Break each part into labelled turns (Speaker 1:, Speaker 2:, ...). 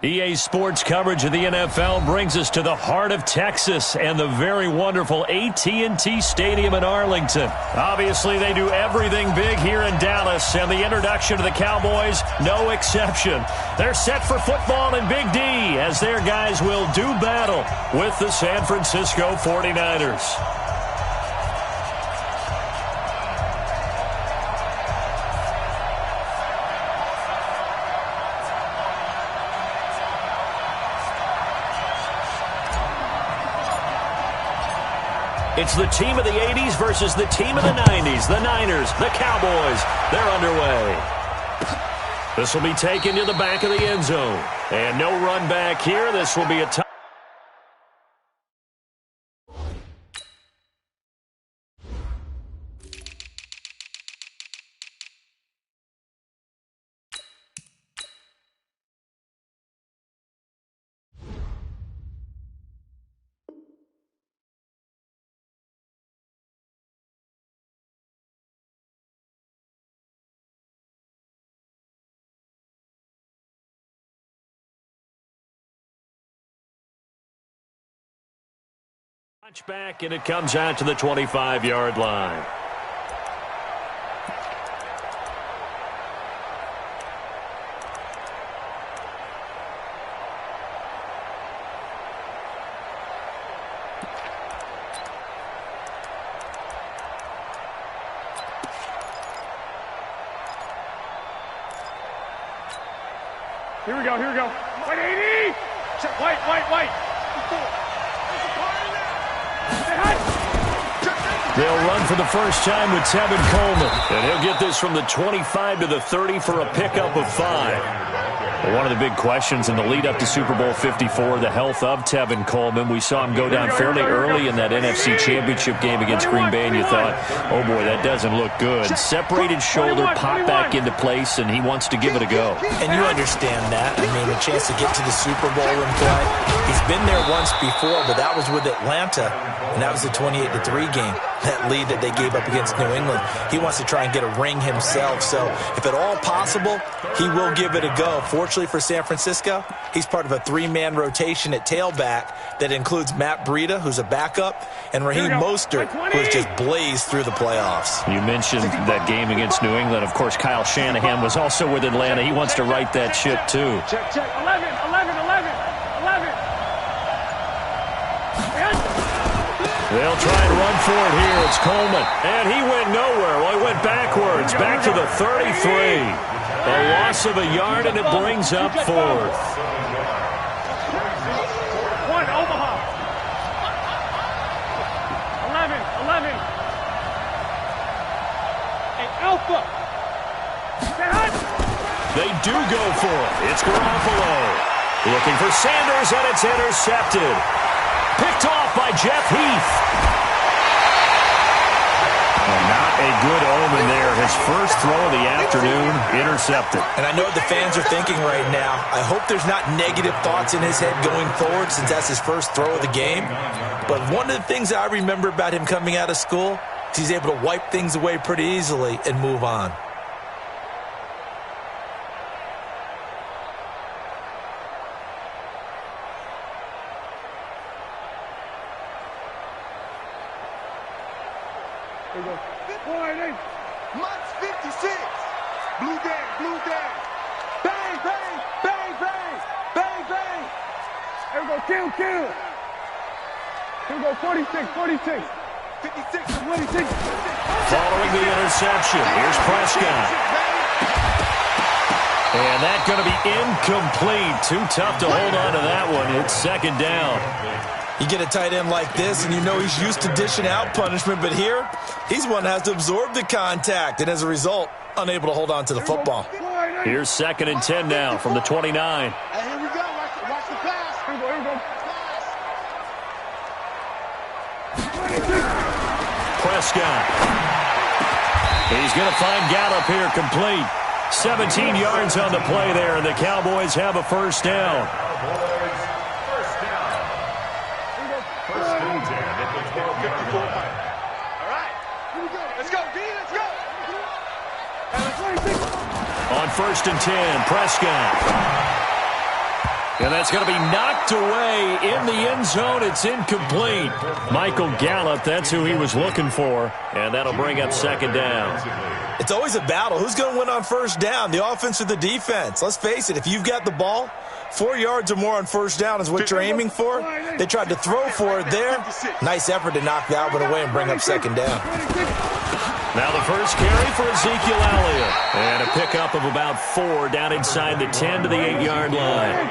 Speaker 1: EA Sports coverage of the NFL brings us to the heart of Texas and the very wonderful AT&T Stadium in Arlington. Obviously, they do everything big here in Dallas, and the introduction to the Cowboys, no exception. They're set for football in Big D as their guys will do battle with the San Francisco 49ers. It's the team of the 80s versus the team of the 90s. The Niners, the Cowboys, they're underway. This will be taken to the back of the end zone. And no run back here. This will be a touchdown. Back, and it comes out to the 25-yard line.
Speaker 2: Here we go, here we go. White 80! White.
Speaker 1: They'll run for the first time with Tevin Coleman. And he'll get this from the 25 to the 30 for a pickup of 5. One of the big questions in the lead-up to Super Bowl 54, the health of Tevin Coleman. We saw him go down fairly early in that NFC Championship game against Green Bay, and you thought, oh, boy, that doesn't look good. Separated shoulder, popped back into place, and he wants to give it a go.
Speaker 3: And you understand that. I mean, a chance to get to the Super Bowl and play. He's been there once before, but that was with Atlanta, and that was a 28-3 game. That lead that they gave up against New England. He wants to try and get a ring himself. So if at all possible, he will give it a go. Fortunately for San Francisco, he's part of a 3-man rotation at tailback that includes Matt Breida, who's a backup, and Raheem Mostert, who has just blazed through the playoffs.
Speaker 1: You mentioned that game against New England. Of course, Kyle Shanahan was also with Atlanta. He wants to right that ship, too.
Speaker 2: Check. 11.
Speaker 1: They'll try and run for it here. It's Coleman. And he went nowhere. Well, he went backwards. Back to the 33. A loss of a yard, and it brings up 4th.
Speaker 2: One, Omaha. 11. Hey, Alpha.
Speaker 1: They do go for it. It's Garoppolo. Looking for Sanders, and it's intercepted. Picked off by Jeff Heath. And not a good omen there. His first throw of the afternoon, intercepted.
Speaker 3: And I know what the fans are thinking right now. I hope there's not negative thoughts in his head going forward since that's his first throw of the game. But one of the things that I remember about him coming out of school is he's able to wipe things away pretty easily and move on.
Speaker 4: March 56. Blue down. Bang.
Speaker 2: Here we go, kill. Here we go, 46.
Speaker 4: 56.
Speaker 1: Following the interception, here's Prescott. And that's going to be incomplete. Too tough to hold on to that one. It's second down.
Speaker 3: You get a tight end like this, and you know he's used to dishing out punishment, but here, he's one that has to absorb the contact, and as a result, unable to hold on to the football.
Speaker 1: Here's 2nd and 10 now from the 29.
Speaker 4: Hey, here we go. Watch the pass.
Speaker 2: Here we go.
Speaker 1: Prescott. He's going to find Gallup here complete. 17 yards on the play there, and the Cowboys have a first down. On 1st and 10, Prescott. And that's going to be knocked away in the end zone. It's incomplete. Michael Gallup, that's who he was looking for. And that'll bring up second down.
Speaker 3: It's always a battle. Who's going to win on first down, the offense or the defense? Let's face it, if you've got the ball, 4 yards or more on first down is what you're aiming for. They tried to throw for it there. Nice effort to knock that one away and bring up second down.
Speaker 1: Now the first carry for Ezekiel Elliott. And a pickup of about 4 down inside the 10 to the 8-yard line.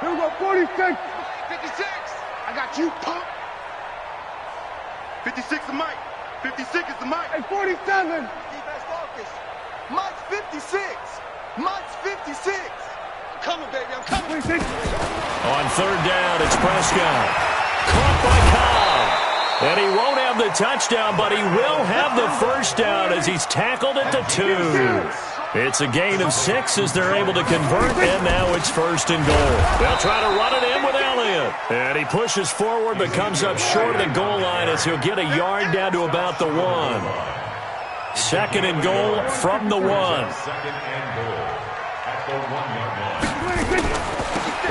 Speaker 2: Here we go, 46.
Speaker 4: 56. I got you, punk. 56 is Mike. 56 is the Mike.
Speaker 2: Hey, 47.
Speaker 4: Defense focus. Mike's 56. Mike's 56. I'm coming, baby. I'm coming.
Speaker 2: 26.
Speaker 1: On third down, it's Prescott. Caught by Cobb. And he won't have the touchdown, but he will have the first down as he's tackled at the 2. It's a gain of 6 as they're able to convert, and now it's first and goal. They'll try to run it in with Elliott. And he pushes forward but comes up short of the goal line as he'll get a yard down to about the 1. Second and goal from the 1.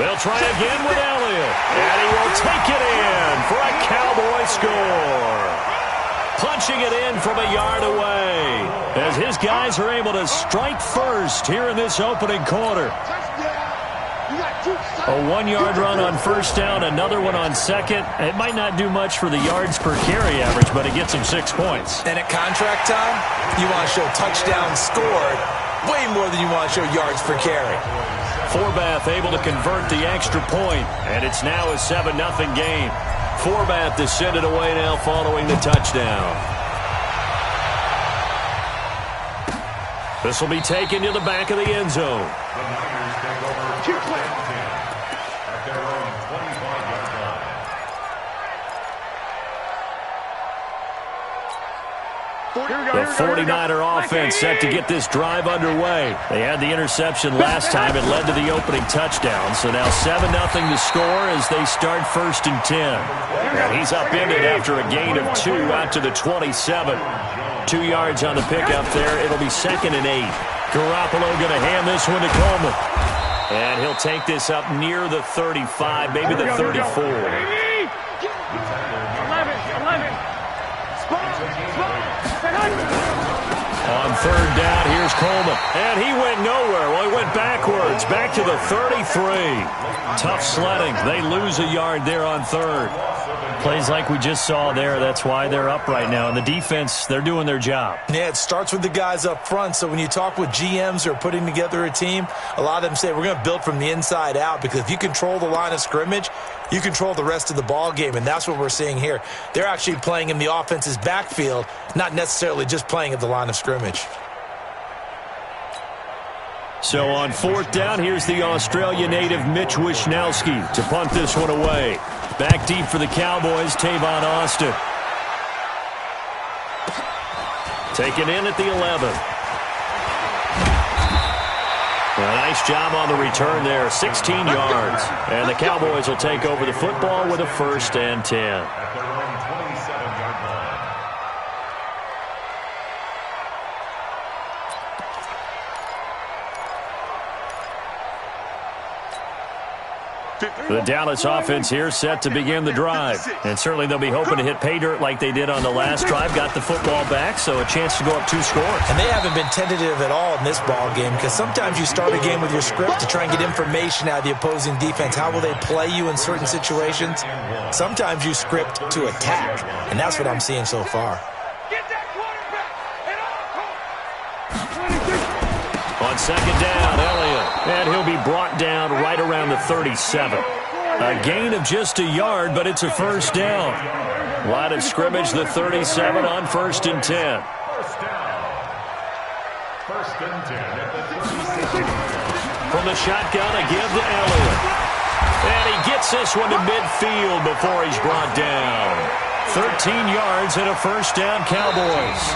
Speaker 1: They'll try again with Elliott. And he will take it in for a Cowboy score. Punching it in from a yard away as his guys are able to strike first here in this opening quarter. A 1-yard run on first down, another one on second. It might not do much for the yards per carry average, but it gets him 6 points.
Speaker 3: And at contract time, you want to show touchdowns scored way more than you want to show yards per carry.
Speaker 1: Forbath able to convert the extra point, and it's now a 7-0 game. Forbath to send it away now following the touchdown. This will be taken to the back of the end zone. The 49er offense set to get this drive underway. They had the interception last time. It led to the opening touchdown. So now 7-0 to score as they start first and 10. And he's upended after a gain of 2 out to the 27. 2 yards on the pickup there. It'll be second and 8. Garoppolo going to hand this one to Coleman. And he'll take this up near the 35, maybe the 34.
Speaker 2: 11.
Speaker 1: On third down, here's Coleman. And he went nowhere. Well, he went backwards, back to the 33. Tough sledding. They lose a yard there on third. Plays like we just saw there. That's why they're up right now. And the defense, they're doing their job.
Speaker 3: Yeah, it starts with the guys up front. So when you talk with GMs who are putting together a team, a lot of them say we're going to build from the inside out, because if you control the line of scrimmage, you control the rest of the ball game, and that's what we're seeing here. They're actually playing in the offense's backfield, not necessarily just playing at the line of scrimmage.
Speaker 1: So on fourth down, here's the Australia native Mitch Wishnowsky to punt this one away. Back deep for the Cowboys, Tavon Austin. Taken in at the 11. A nice job on the return there, 16 yards. And the Cowboys will take over the football with a first and 10. The Dallas offense here set to begin the drive. And certainly they'll be hoping to hit pay dirt like they did on the last drive. Got the football back, so a chance to go up 2 scores.
Speaker 3: And they haven't been tentative at all in this ball game, because sometimes you start a game with your script to try and get information out of the opposing defense. How will they play you in certain situations? Sometimes you script to attack, and that's what I'm seeing so far.
Speaker 2: Get that quarterback.
Speaker 1: On second down, Elliott. And he'll be brought down right around the 37. A gain of just a yard, but it's a first down. Line of scrimmage, the 37 on first and 10. From the shotgun, a give to Elliott. And he gets this one to midfield before he's brought down. 13 yards and a first down, Cowboys.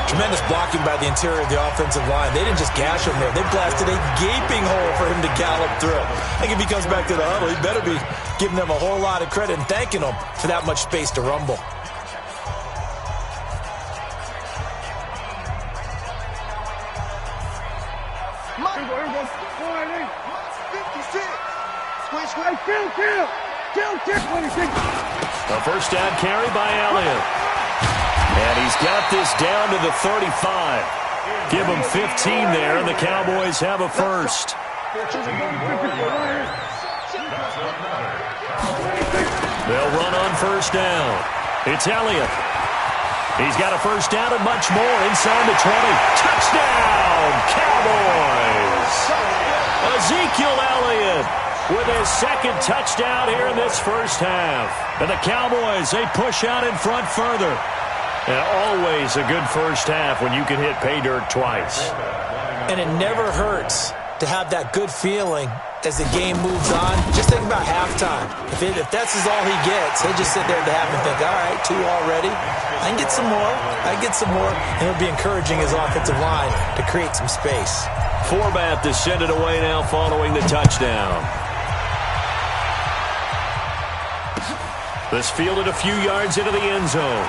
Speaker 3: Tremendous blocking by the interior of the offensive line. They didn't just gash him there. They blasted a gaping hole for him to gallop through. I think if he comes back to the huddle, he better be giving them a whole lot of credit and thanking them for that much space to rumble.
Speaker 2: Here we go. Go right in.
Speaker 4: Mine's 56. Squish,
Speaker 2: Hey, kill. 26.
Speaker 1: A first down carry by Elliott. And he's got this down to the 35. Give him 15 there, and the Cowboys have a first. They'll run on first down. It's Elliott. He's got a first down and much more inside the 20. Touchdown, Cowboys! Ezekiel Elliott with his second touchdown here in this first half. And the Cowboys, they push out in front further. And always a good first half when you can hit pay dirt twice.
Speaker 3: And it never hurts to have that good feeling as the game moves on. Just think about halftime. If that's all he gets, he'll just sit there at the half and think, all right, 2 already. I can get some more. And it'll be encouraging his offensive line to create some space.
Speaker 1: Forbath to send it away now following the touchdown. This fielded a few yards into the end zone.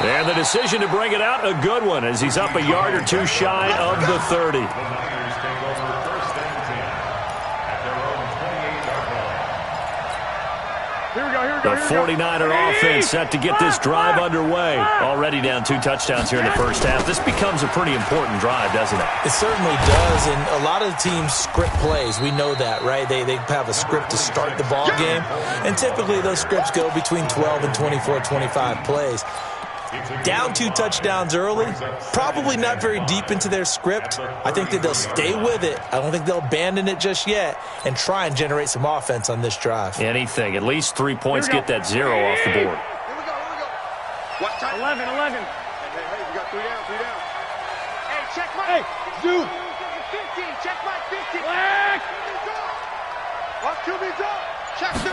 Speaker 1: And the decision to bring it out, a good one, as he's up a yard or 2 shy of the 30. The 49er offense set to get this drive underway. Already down 2 touchdowns here in the first half. This becomes a pretty important drive, doesn't it?
Speaker 3: It certainly does, and a lot of the teams script plays. We know that, right? They have a script to start the ball game, and typically those scripts go between 12 and 24, 25 plays. Down 2 touchdowns early, probably not very deep into their script. I think that they'll stay with it. I don't think they'll abandon it just yet and try and generate some offense on this drive.
Speaker 1: Anything. At least 3 points get that 0 off the board.
Speaker 4: Here we go. What time?
Speaker 2: 11.
Speaker 4: Hey, we got 3 down.
Speaker 2: Hey, check Mike. Hey, Zoo. 15. Check Mike. 15.
Speaker 4: What QB's up? Check the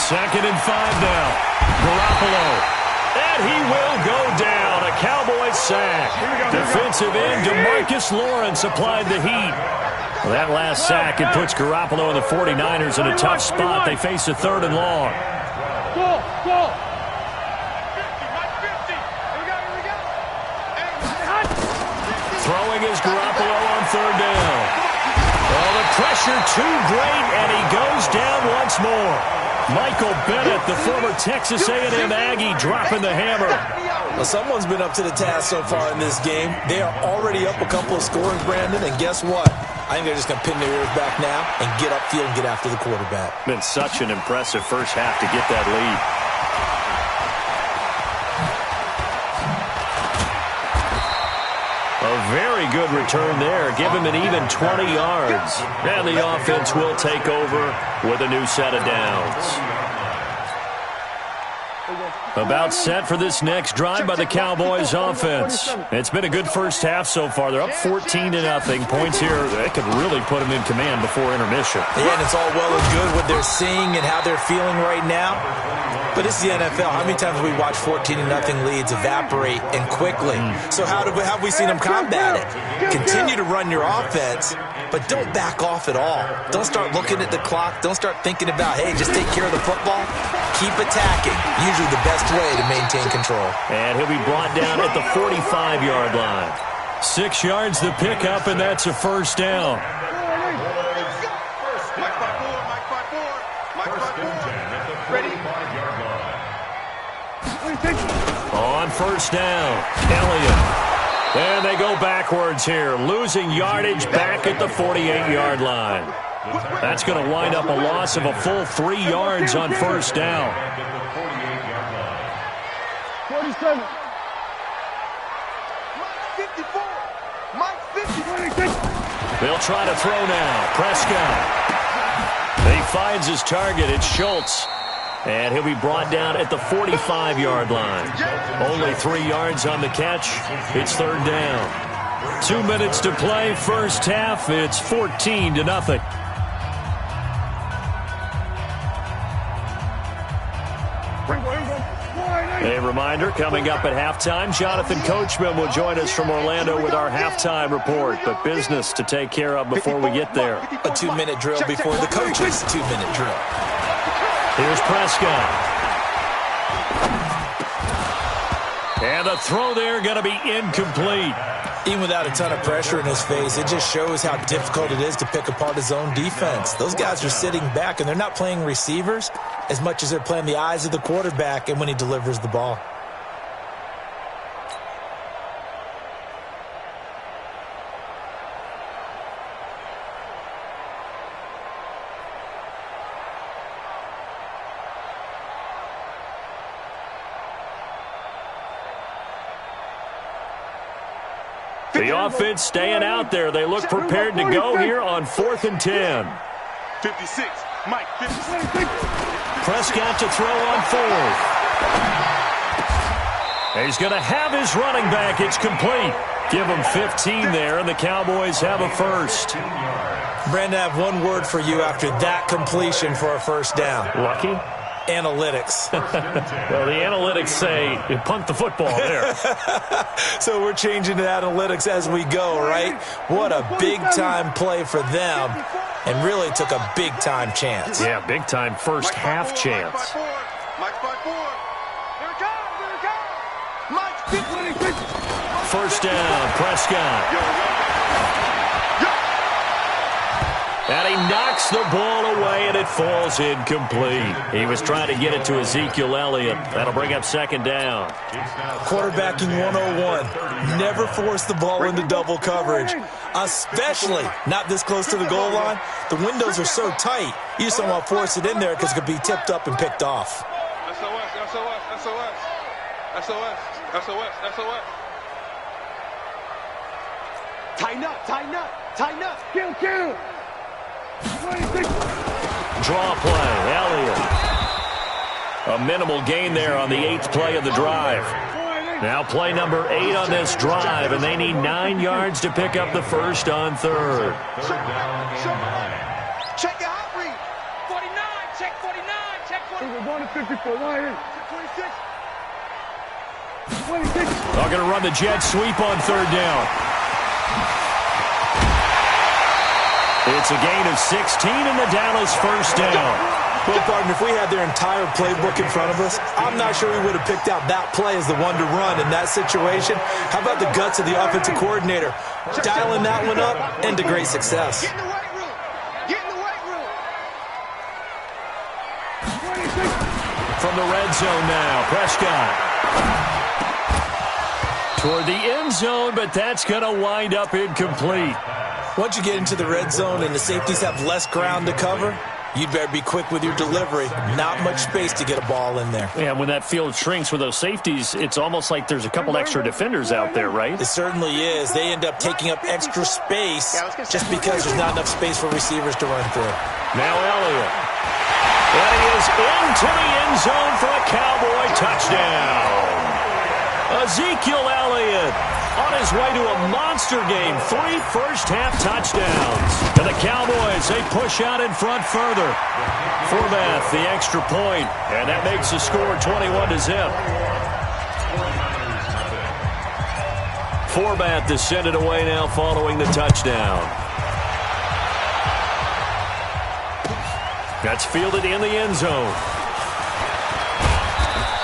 Speaker 1: 2nd and 5 now. Garoppolo. And he will go down. A Cowboys sack. Defensive end DeMarcus Lawrence applied the heat. Well, that last sack, it puts Garoppolo and the 49ers in a tough spot. They face a 3rd and long.
Speaker 2: Go.
Speaker 4: 50, Mike 50. Here we go.
Speaker 1: Throwing is Garoppolo on 3rd down. Well, the pressure too great, and he goes down once more. Michael Bennett, the former Texas A&M Aggie, dropping the hammer.
Speaker 3: Well, someone's been up to the task so far in this game. They are already up a couple of scores, Brandon, and guess what? I think they're just going to pin their ears back now and get upfield and get after the quarterback.
Speaker 1: Been such an impressive first half to get that lead. A very good return there. Give him an even 20 yards. And the offense will take over with a new set of downs. About set for this next drive by the Cowboys offense. It's been a good first half so far. They're up 14-0. Points here, they could really put them in command before intermission.
Speaker 3: Yeah, and it's all well and good what they're seeing and how they're feeling right now. But it's the NFL. How many times have we watched 14-0 leads evaporate and quickly? So how have we seen them combat it? Continue to run your offense, but don't back off at all. Don't start looking at the clock. Don't start thinking about, hey, just take care of the football. Keep attacking. Usually the best way to maintain control.
Speaker 1: And he'll be brought down at the 45-yard line. 6 yards the pickup, and that's a first down.
Speaker 4: Ready?
Speaker 1: On first down, Elliott. And they go backwards here, losing yardage back at the 48-yard line. That's going to wind up a loss of a full 3 yards on first down.
Speaker 2: 47.
Speaker 4: Mike 54. Mike 56.
Speaker 1: They'll try to throw now. Prescott. He finds his target. It's Schultz. And he'll be brought down at the 45-yard line. Only 3 yards on the catch. It's 3rd down. 2 minutes to play. First half. It's 14-0. A reminder, coming up at halftime, Jonathan Coachman will join us from Orlando with our halftime report. But business to take care of before we get there.
Speaker 3: A 2-minute drill before the coach's 2-minute drill.
Speaker 1: Here's Prescott. And the throw there going to be incomplete.
Speaker 3: Even without a ton of pressure in his face, it just shows how difficult it is to pick apart his own defense. Those guys are sitting back, and they're not playing receivers as much as they're playing the eyes of the quarterback and when he delivers the ball.
Speaker 1: The offense staying out there. They look prepared to go here on 4th and 10.
Speaker 4: 56. Mike, 56.
Speaker 1: Prescott to throw on 4th. He's going to have his running back. It's complete. Give him 15 there, and the Cowboys have a first.
Speaker 3: Brandon, I have one word for you after that completion for a first down.
Speaker 1: Lucky?
Speaker 3: Analytics.
Speaker 1: Well, the analytics say you punt the football there.
Speaker 3: So we're changing to analytics as we go, right? What a big-time play for them, and really took a big-time chance.
Speaker 1: Yeah, big-time first half chance.
Speaker 4: Mike's by 4. Here it comes. Here it comes. Mike's 50.
Speaker 1: First down, Prescott. And he knocks the ball away, and it falls incomplete. He was trying to get it to Ezekiel Elliott. That'll bring up second down.
Speaker 3: Quarterbacking 101. Never force the ball into double coverage, especially not this close to the goal line. The windows are so tight, you just don't want to force it in there because it could be tipped up and picked off.
Speaker 4: SOS, SOS, SOS. SOS, SOS, SOS. Tighten up, tighten up, tighten up.
Speaker 2: Kill.
Speaker 1: Draw play, Elliott. A minimal gain there on the 8th play of the drive. Now play number 8 on this drive, and they need 9 yards to pick up the first on 3rd.
Speaker 4: Check your hot read. 49, check 49, check 49.
Speaker 2: We're going to 54, line in.
Speaker 4: 26.
Speaker 1: They're going to run the jet sweep on 3rd down. It's a gain of 16 and the Dallas first down.
Speaker 3: Well, partner, if we had their entire playbook in front of us, I'm not sure we would have picked out that play as the one to run in that situation. How about the guts of the offensive coordinator? Dialing that one up into great success.
Speaker 4: Get in the weight room. Get in the weight room.
Speaker 1: From the red zone now, Prescott. Toward the end zone, but that's going to wind up incomplete.
Speaker 3: Once you get into the red zone and the safeties have less ground to cover, you'd better be quick with your delivery. Not much space to get a ball in there.
Speaker 1: Yeah, when that field shrinks with those safeties, it's almost like there's a couple extra defenders out there, right?
Speaker 3: It certainly is. They end up taking up extra space just because there's not enough space for receivers to run through.
Speaker 1: Now Elliott. And he is into the end zone for a Cowboy touchdown. Ezekiel Elliott on his way to a monster game. 3 first-half touchdowns. And the Cowboys, they push out in front further. Forbath, the extra point, and that makes the score 21-0. Forbath to send it away now following the touchdown. That's fielded in the end zone.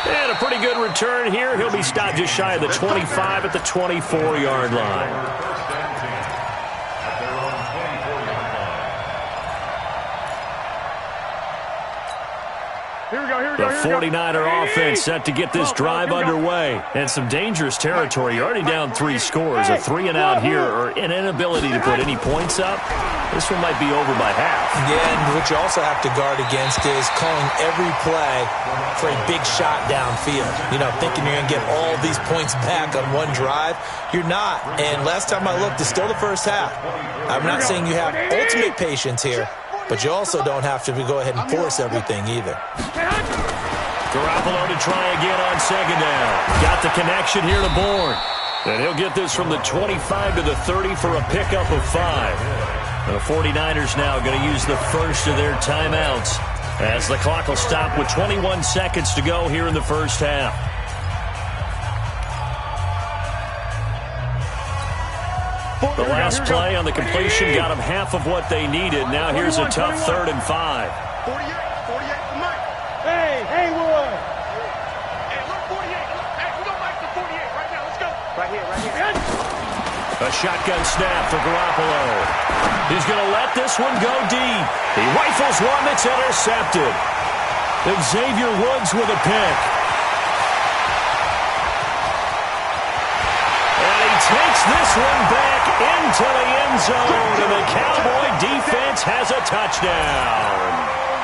Speaker 1: And a pretty good return here. He'll be stopped just shy of the 25 at the 24-yard line. The 49er offense set to get this drive underway. And some dangerous territory. You're already down 3 scores. A 3-and-out here or an inability to put any points up. This one might be over by half.
Speaker 3: Yeah, and what you also have to guard against is calling every play for a big shot downfield. You know, thinking you're going to get all these points back on one drive. You're not. And last time I looked, it's still the first half. I'm not saying you have ultimate patience here, but you also don't have to go ahead and force everything either.
Speaker 1: Garoppolo to try again on second down. Got the connection here to Bourne. And he'll get this from the 25 to the 30 for a pickup of 5. The 49ers now going to use the first of their timeouts as the clock will stop with 21 seconds to go here in the first half. The last play on the completion got them half of what they needed. Now here's a tough 3rd and 5.
Speaker 4: 48 for Mike.
Speaker 2: Hey, Wood.
Speaker 4: Hey, look, 48. Hey, we don't like the 48.
Speaker 1: A shotgun snap for Garoppolo. He's going to let this one go deep. He rifles one that's intercepted. Xavier Woods with a pick. And he takes this one back into the end zone, and the Cowboy defense has a touchdown.